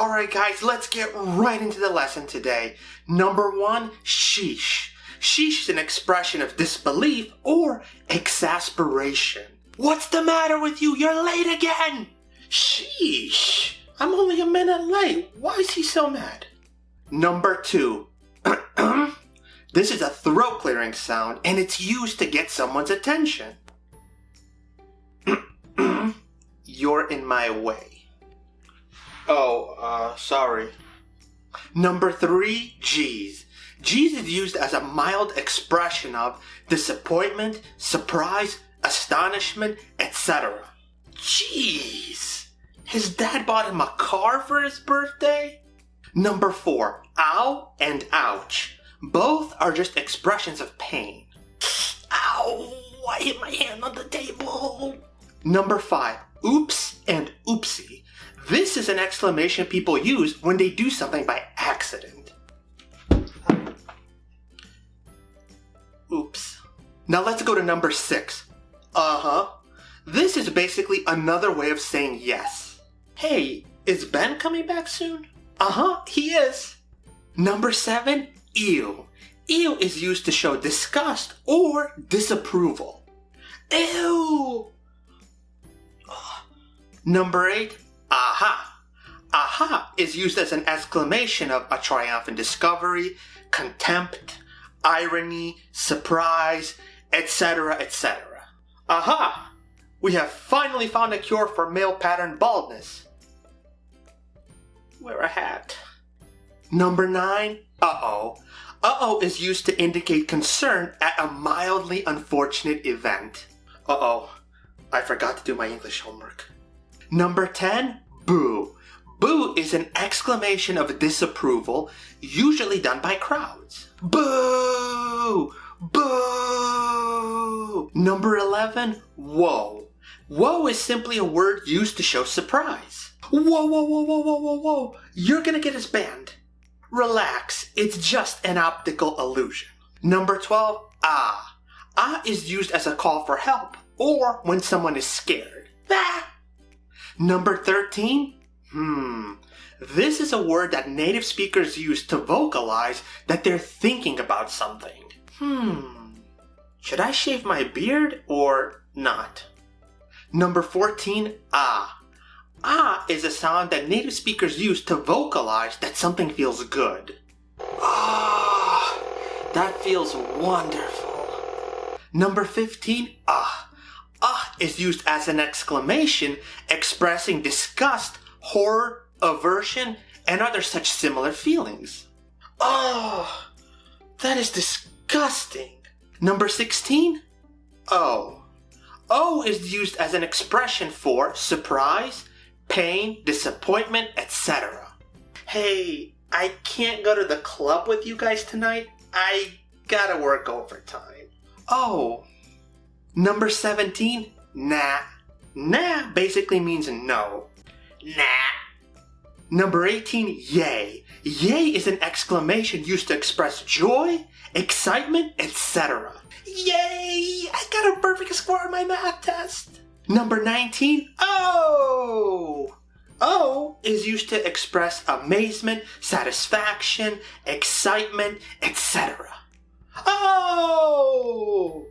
Alright guys, let's get right into the lesson today. Number 1, sheesh. Sheesh is an expression of disbelief or exasperation. What's the matter with you? You're late again! Sheesh. I'm only a minute late. Why is he so mad? Number 2. This is a throat clearing sound and it's used to get someone's attention. You're in my way. Sorry. Number 3, geez. Geez is used as a mild expression of disappointment, surprise, astonishment, etc. Jeez. His dad bought him a car for his birthday? Number 4, ow and ouch. Both are just expressions of pain. Ow, I hit my hand on the table. Number 5, oops and oopsie. This is an exclamation people use when they do something by accident. Oops. Now let's go to number 6. This is basically another way of saying yes. Hey, is Ben coming back soon? He is. Number 7, ew. Ew is used to show disgust or disapproval. Ew! Number 8, aha. Aha is used as an exclamation of a triumphant discovery, contempt, irony, surprise, etc., etc. Aha! We have finally found a cure for male pattern baldness. Wear a hat. Number 9, uh-oh. Uh-oh is used to indicate concern at a mildly unfortunate event. Uh-oh, I forgot to do my English homework. Number 10, boo. Boo is an exclamation of disapproval, usually done by crowds. Boo! Boo! Number 11, whoa. Whoa is simply a word used to show surprise. Whoa, whoa, whoa, whoa, whoa, whoa, whoa. You're gonna get us banned. Relax, it's just an optical illusion. Number 12, ah. Ah is used as a call for help or when someone is scared. Ah. Number 13, This is a word that native speakers use to vocalize that they're thinking about something. Should I shave my beard or not? Number 14, ah. Ah is a sound that native speakers use to vocalize that something feels good. Ah, that feels wonderful. Number 15, ah. Ah is used as an exclamation expressing disgust, horror, aversion, and other such similar feelings. Oh, that is disgusting. Number 16, oh. Oh is used as an expression for surprise, pain, disappointment, etc. Hey, I can't go to the club with you guys tonight. I gotta work overtime. Oh. Number 17, nah. Nah basically means no. Nah. Number 18, yay. Yay is an exclamation used to express joy, excitement, etc. Yay! I got a perfect score on my math test. Number 19, oh! Oh is used to express amazement, satisfaction, excitement, etc. Oh!